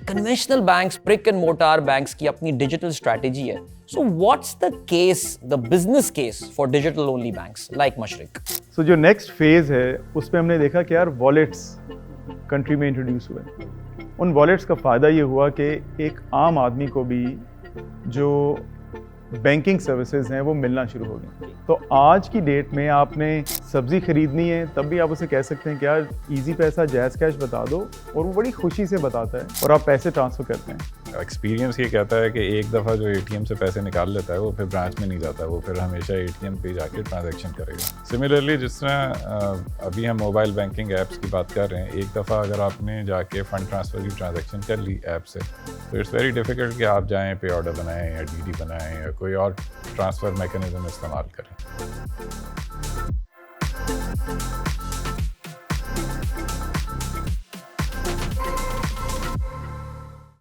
Conventional banks, brick and mortar banks की अपनी digital strategy है. So what's the case, the business case for digital only banks like Mashreq? So जो next phase है उसमें हमने देखा कि यार wallets कंट्री में इंट्रोड्यूस हुए. उन वॉलेट्स का फ़ायदा ये हुआ कि एक आम आदमी को भी जो बैंकिंग सर्विसेज हैं वो मिलना शुरू हो गई. तो आज की डेट में आपने सब्ज़ी ख़रीदनी है तब भी आप उसे कह सकते हैं कि यार इजी पैसा जैज़ कैश बता दो, और वो बड़ी खुशी से बताता है और आप पैसे ट्रांसफ़र करते हैं. एक्सपीरियंस ये कहता है कि एक दफ़ा जो एटीएम से पैसे निकाल लेता है वो फिर ब्रांच में नहीं जाता, वो फिर हमेशा एटीएम पे जाके ट्रांजैक्शन करेगा. सिमिलरली जिस तरह अभी हम मोबाइल बैंकिंग ऐप्स की बात कर रहे हैं, एक दफ़ा अगर आपने जाके फ़ंड ट्रांसफ़र की ट्रांजैक्शन कर ली ऐप से, तो इट्स वेरी डिफ़िकल्ट कि आप जाएँ पे ऑर्डर बनाएँ या डीडी बनाएँ या कोई और ट्रांसफ़र मैकेनिज़्म इस्तेमाल करें.